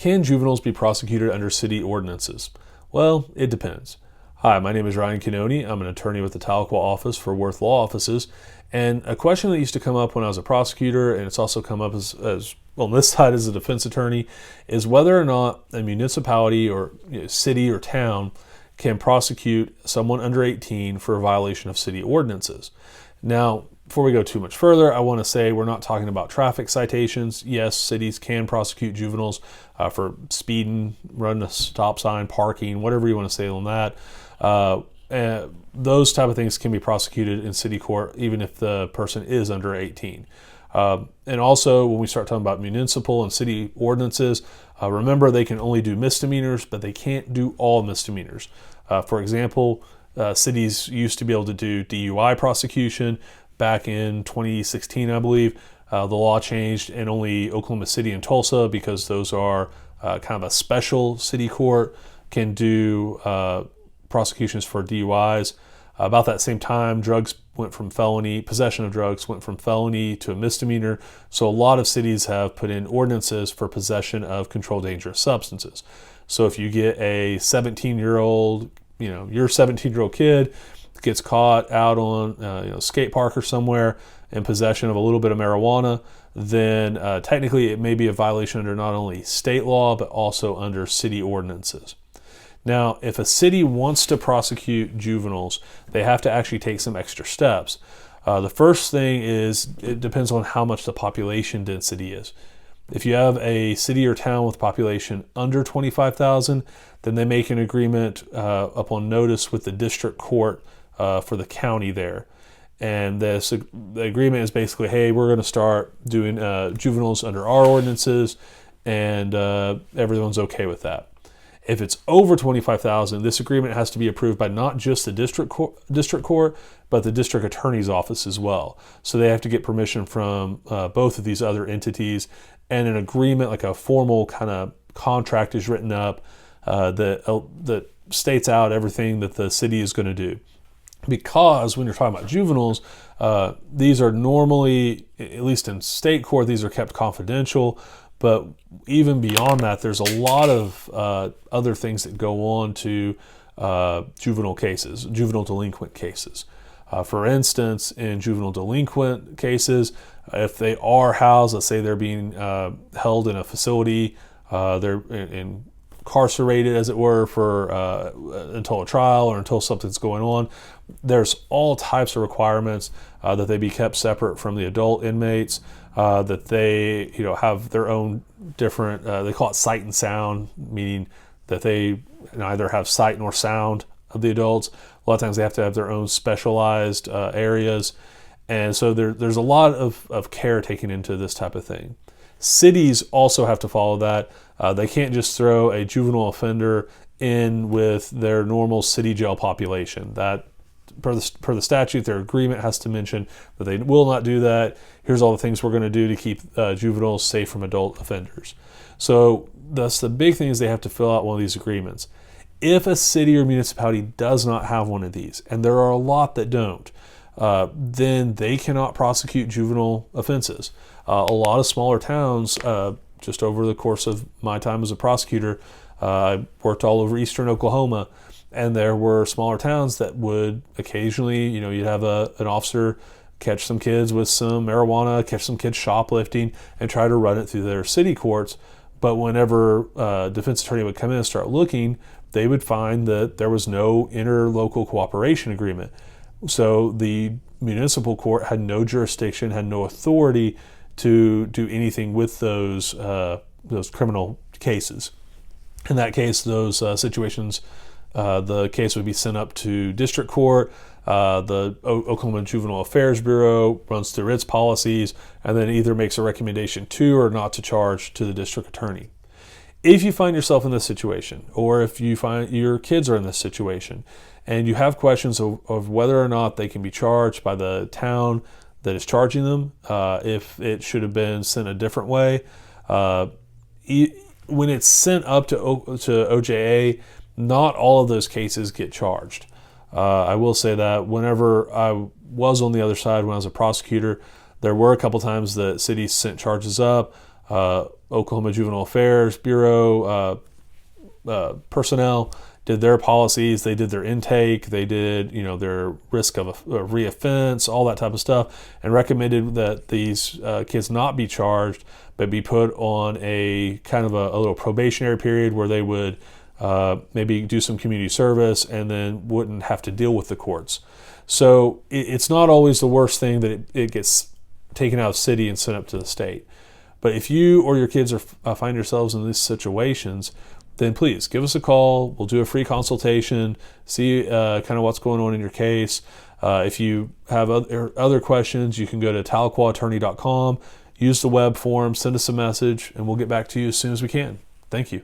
Can juveniles be prosecuted under city ordinances? Well, it depends. Hi, my name is Ryan Cannonie. I'm an attorney with the Tahlequah office for Worth Law Offices. And a question that used to come up when I was a prosecutor, and it's also come up as well on this side as a defense attorney, is whether or not a municipality or city or town can prosecute someone under 18 for a violation of city ordinances. Now, before we go too much further, I want to say we're not talking about traffic citations. Yes, cities can prosecute juveniles for speeding, running a stop sign, parking, whatever you want to say on that. And those type of things can be prosecuted in city court, even if the person is under 18. And also, when we start talking about municipal and city ordinances, remember they can only do misdemeanors, but they can't do all misdemeanors. For example, cities used to be able to do DUI prosecution. Back in 2016, I believe, the law changed, and only Oklahoma City and Tulsa, because those are kind of a special city court, can do prosecutions for DUIs. About that same time, possession of drugs went from felony to a misdemeanor. So a lot of cities have put in ordinances for possession of controlled dangerous substances. So if you get a 17-year-old, your 17-year-old kid gets caught out on a skate park or somewhere in possession of a little bit of marijuana, then technically it may be a violation under not only state law, but also under city ordinances. Now, if a city wants to prosecute juveniles, they have to actually take some extra steps. The first thing is it depends on how much the population density is. If you have a city or town with population under 25,000, then they make an agreement upon notice with the district court for the county there. And the agreement is basically, hey, we're going to start doing juveniles under our ordinances, and everyone's okay with that. If it's over 25,000, this agreement has to be approved by not just the district court, but the district attorney's office as well. So they have to get permission from both of these other entities, and an agreement, like a formal kind of contract, is written up that states out everything that the city is going to do. Because when you're talking about juveniles, these are normally, at least in state court, these are kept confidential. But even beyond that, there's a lot of other things that go on to juvenile delinquent cases. For instance, in juvenile delinquent cases, if they are housed, let's say they're being held in a facility, they're incarcerated, as it were, for until a trial or until something's going on, there's all types of requirements that they be kept separate from the adult inmates. That they have their own different, they call it sight and sound, meaning that they neither have sight nor sound of the adults. A lot of times they have to have their own specialized areas. And so there's a lot of care taken into this type of thing. Cities also have to follow that. They can't just throw a juvenile offender in with their normal city jail population. That per the statute, their agreement has to mention that they will not do that. Here's all the things we're going to do to keep juveniles safe from adult offenders. So that's the big thing, is they have to fill out one of these agreements. If a city or municipality does not have one of these, and there are a lot that don't, then they cannot prosecute juvenile offenses. A lot of smaller towns, just over the course of my time as a prosecutor, I worked all over eastern Oklahoma, and there were smaller towns that would occasionally, you'd have an officer catch some kids with some marijuana, catch some kids shoplifting, and try to run it through their city courts. But whenever a defense attorney would come in and start looking, they would find that there was no interlocal cooperation agreement. So the municipal court had no jurisdiction, had no authority to do anything with those criminal cases. In that case, those situations, the case would be sent up to district court. The Oklahoma Juvenile Affairs Bureau runs through its policies and then either makes a recommendation to or not to charge to the district attorney. If you find yourself in this situation, or if you find your kids are in this situation, and you have questions of whether or not they can be charged by the town that is charging them, if it should have been sent a different way, when it's sent up to OJA, not all of those cases get charged. I will say that whenever I was on the other side, when I was a prosecutor, there were a couple times that cities sent charges up. Oklahoma Juvenile Affairs Bureau personnel did their policies, they did their intake, they did their risk of a reoffense, all that type of stuff, and recommended that these kids not be charged, but be put on a kind of a little probationary period where they would maybe do some community service and then wouldn't have to deal with the courts. So it's not always the worst thing that it gets taken out of city and sent up to the state. But if you or your kids find yourselves in these situations, then please give us a call. We'll do a free consultation, see kind of what's going on in your case. If you have other questions, you can go to tahlequahattorney.com, use the web form, send us a message, and we'll get back to you as soon as we can. Thank you.